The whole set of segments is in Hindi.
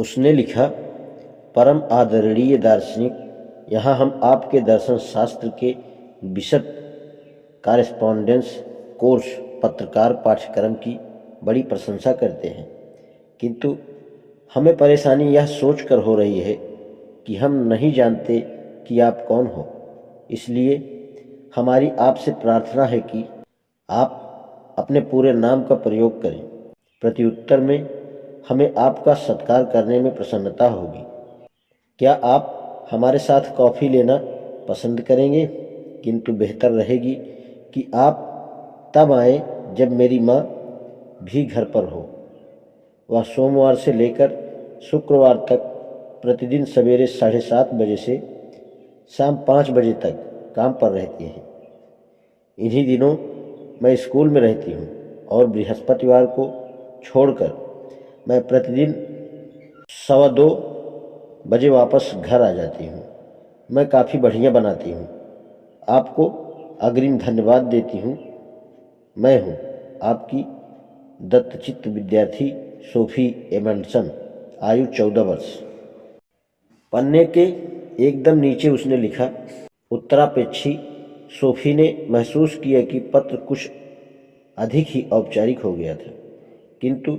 उसने लिखा, परम आदरणीय दार्शनिक, यहाँ हम आपके दर्शन शास्त्र के बिशप कॉरेस्पॉन्डेंस कोर्स पत्रकार पाठ्यक्रम की बड़ी प्रशंसा करते हैं, किंतु हमें परेशानी यह सोचकर हो रही है कि हम नहीं जानते कि आप कौन हो। इसलिए हमारी आपसे प्रार्थना है कि आप अपने पूरे नाम का प्रयोग करें। प्रत्युत्तर में हमें आपका सत्कार करने में प्रसन्नता होगी। क्या आप हमारे साथ कॉफ़ी लेना पसंद करेंगे? किंतु बेहतर रहेगी कि आप तब आएँ जब मेरी माँ भी घर पर हो। वह सोमवार से लेकर शुक्रवार तक प्रतिदिन सवेरे 7:30 बजे से शाम 5 बजे तक काम पर रहती हैं। इन्हीं दिनों मैं स्कूल में रहती हूँ और बृहस्पतिवार को छोड़कर मैं प्रतिदिन 2:15 बजे वापस घर आ जाती हूँ। मैं काफ़ी बढ़िया बनाती हूँ। आपको अग्रिम धन्यवाद देती हूँ। मैं हूँ आपकी दत्तचित्त विद्यार्थी सोफी एमंडसन, आयु 14 वर्ष। पन्ने के एकदम नीचे उसने लिखा, उत्तरापेक्षी। सोफी ने महसूस किया कि पत्र कुछ अधिक ही औपचारिक हो गया था, किंतु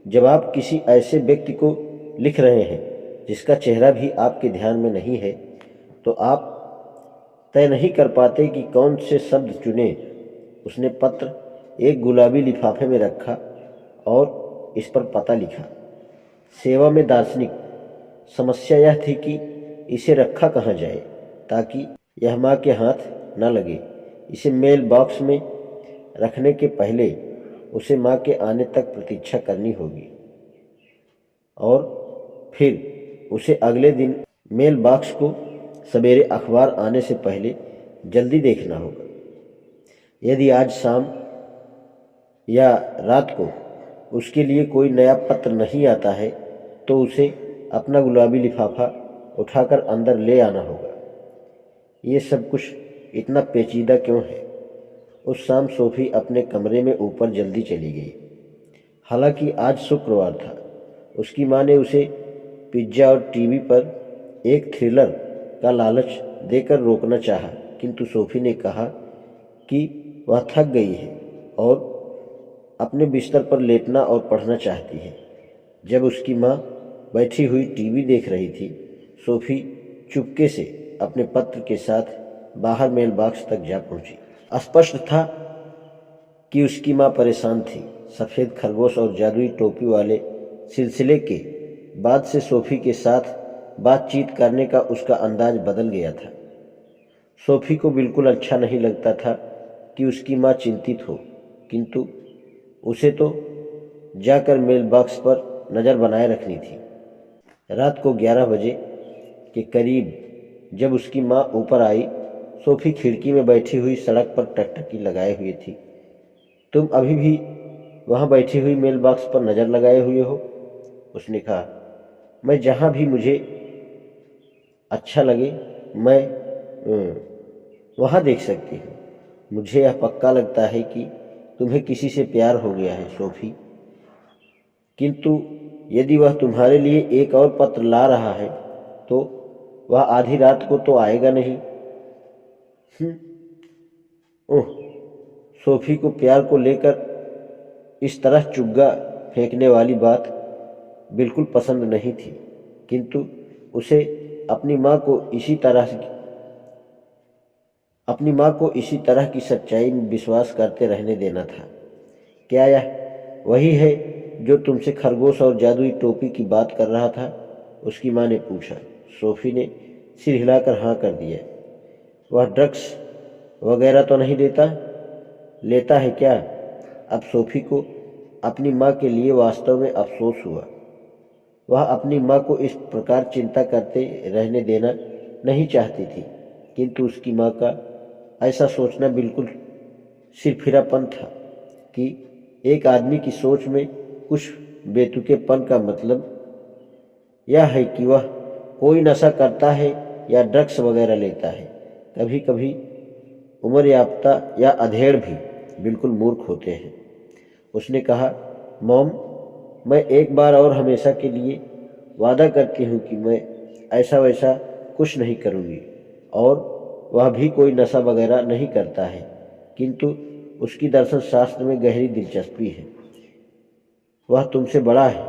जब आप किसी ऐसे व्यक्ति को लिख रहे हैं जिसका चेहरा भी आपके ध्यान में नहीं है, तो आप तय नहीं कर पाते कि कौन से शब्द चुने। उसने पत्र एक गुलाबी लिफाफे में रखा और इस पर पता लिखा, सेवा में दार्शनिक। समस्या यह थी कि इसे रखा कहाँ जाए ताकि यह माँ के हाथ न लगे। इसे मेल बॉक्स में रखने के पहले उसे माँ के आने तक प्रतीक्षा करनी होगी और फिर उसे अगले दिन मेल बॉक्स को सवेरे अखबार आने से पहले जल्दी देखना होगा। यदि आज शाम या रात को उसके लिए कोई नया पत्र नहीं आता है तो उसे अपना गुलाबी लिफाफा उठाकर अंदर ले आना होगा। ये सब कुछ इतना पेचीदा क्यों है? उस शाम सोफी अपने कमरे में ऊपर जल्दी चली गई। हालांकि आज शुक्रवार था। उसकी माँ ने उसे पिज्ज़ा और टीवी पर एक थ्रिलर का लालच देकर रोकना चाहा, किंतु सोफी ने कहा कि वह थक गई है और अपने बिस्तर पर लेटना और पढ़ना चाहती है। जब उसकी माँ बैठी हुई टीवी देख रही थी, सोफी चुपके से अपने पत्र के साथ बाहर मेल बॉक्स तक जा पहुंची। स्पष्ट था कि उसकी माँ परेशान थी। सफ़ेद खरगोश और जादुई टोपी वाले सिलसिले के बाद से सोफी के साथ बातचीत करने का उसका अंदाज बदल गया था। सोफी को बिल्कुल अच्छा नहीं लगता था कि उसकी माँ चिंतित हो, किंतु उसे तो जाकर मेल बॉक्स पर नज़र बनाए रखनी थी। रात को 11 बजे के करीब जब उसकी माँ ऊपर आई, सोफी खिड़की में बैठी हुई सड़क पर टकटकी लगाए हुए थी। तुम अभी भी वहाँ बैठी हुई मेल बॉक्स पर नज़र लगाए हुए हो? उसने कहा। मैं जहाँ भी मुझे अच्छा लगे मैं वहाँ देख सकती हूँ। मुझे यह पक्का लगता है कि तुम्हें किसी से प्यार हो गया है सोफी, किंतु यदि वह तुम्हारे लिए एक और पत्र ला रहा है तो वह आधी रात को तो आएगा नहीं। ओह, सोफी को प्यार को लेकर इस तरह चुग्गा फेंकने वाली बात बिल्कुल पसंद नहीं थी, किंतु उसे अपनी माँ को इसी तरह की सच्चाई में विश्वास करते रहने देना था। क्या यह वही है जो तुमसे खरगोश और जादुई टोपी की बात कर रहा था? उसकी माँ ने पूछा। सोफी ने सिर हिलाकर हाँ कर दिया। वह ड्रग्स वगैरह तो नहीं लेता है क्या? अब सोफी को अपनी माँ के लिए वास्तव में अफसोस हुआ। वह अपनी माँ को इस प्रकार चिंता करते रहने देना नहीं चाहती थी, किंतु उसकी माँ का ऐसा सोचना बिल्कुल सिरफिरापन था कि एक आदमी की सोच में कुछ बेतुकेपन का मतलब यह है कि वह कोई नशा करता है या ड्रग्स वगैरह लेता है। कभी कभी उम्र याफ्ता या अधेड़ भी बिल्कुल मूर्ख होते हैं। उसने कहा, मॉम, मैं एक बार और हमेशा के लिए वादा करती हूँ कि मैं ऐसा वैसा कुछ नहीं करूँगी, और वह भी कोई नशा वगैरह नहीं करता है, किंतु उसकी दर्शन शास्त्र में गहरी दिलचस्पी है। वह तुमसे बड़ा है।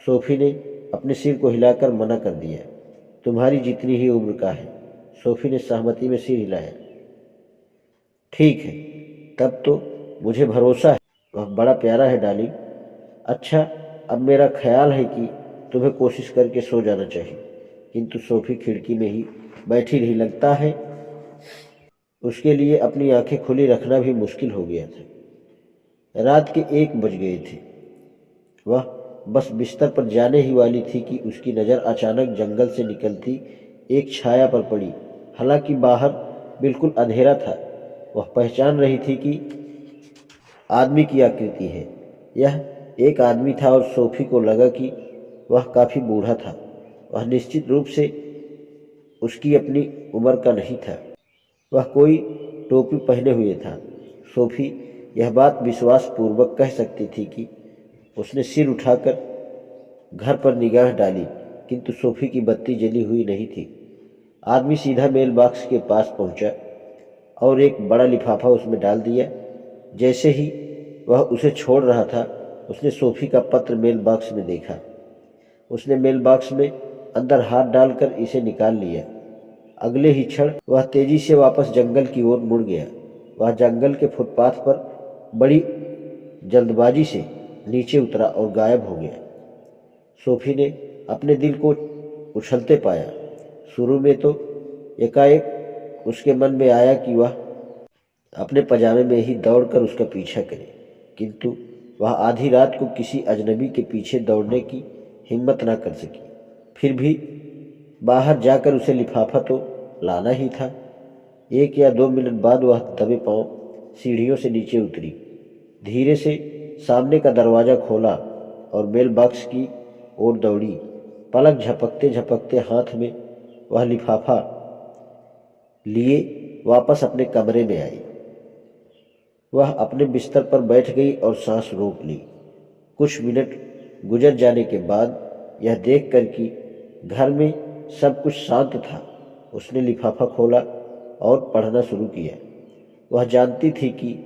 सोफी ने अपने सिर को हिलाकर मना कर दिया। तुम्हारी जितनी ही उम्र का है। सोफी ने सहमति में सिर हिलाया। ठीक है, तब तो मुझे भरोसा है। वह बड़ा प्यारा है डार्लिंग। अच्छा, अब मेरा ख्याल है कि तुम्हें कोशिश करके सो जाना चाहिए। किंतु सोफी खिड़की में ही बैठी रही। लगता है उसके लिए अपनी आंखें खुली रखना भी मुश्किल हो गया था। रात के 1 बज गए थे। वह बस बिस्तर पर जाने ही वाली थी कि उसकी नज़र अचानक जंगल से निकलती एक छाया पर पड़ी। हालांकि बाहर बिल्कुल अंधेरा था, वह पहचान रही थी कि आदमी की आकृति है। यह एक आदमी था और सोफी को लगा कि वह काफ़ी बूढ़ा था। वह निश्चित रूप से उसकी अपनी उम्र का नहीं था। वह कोई टोपी पहने हुए था। सोफी यह बात विश्वास पूर्वक कह सकती थी कि उसने सिर उठाकर घर पर निगाह डाली, किंतु सोफी की बत्ती जली हुई नहीं थी। आदमी सीधा मेल बॉक्स के पास पहुंचा और एक बड़ा लिफाफा उसमें डाल दिया। जैसे ही वह उसे छोड़ रहा था, उसने सोफी का पत्र मेल बॉक्स में देखा। उसने मेल बॉक्स में अंदर हाथ डालकर इसे निकाल लिया। अगले ही क्षण वह तेजी से वापस जंगल की ओर मुड़ गया। वह जंगल के फुटपाथ पर बड़ी जल्दबाजी से नीचे उतरा और गायब हो गया। सोफी ने अपने दिल को उछलते पाया। शुरू में तो एकाएक उसके मन में आया कि वह अपने पजामे में ही दौड़कर उसका पीछा करे, किंतु वह आधी रात को किसी अजनबी के पीछे दौड़ने की हिम्मत न कर सकी। फिर भी बाहर जाकर उसे लिफाफा तो लाना ही था। 1 या 2 मिनट बाद वह दबे पांव सीढ़ियों से नीचे उतरी, धीरे से सामने का दरवाज़ा खोला और मेल बॉक्स की ओर दौड़ी। पलक झपकते झपकते हाथ में वह लिफाफा लिए वापस अपने कमरे में आई। वह अपने बिस्तर पर बैठ गई और सांस रोक ली। कुछ मिनट गुजर जाने के बाद यह देखकर कि घर में सब कुछ शांत था, उसने लिफाफा खोला और पढ़ना शुरू किया। वह जानती थी कि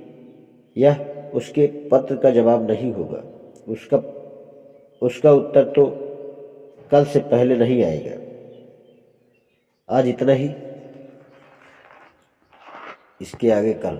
यह उसके पत्र का जवाब नहीं होगा। उसका उत्तर तो कल से पहले नहीं आएगा। आज इतना ही, इसके आगे कल।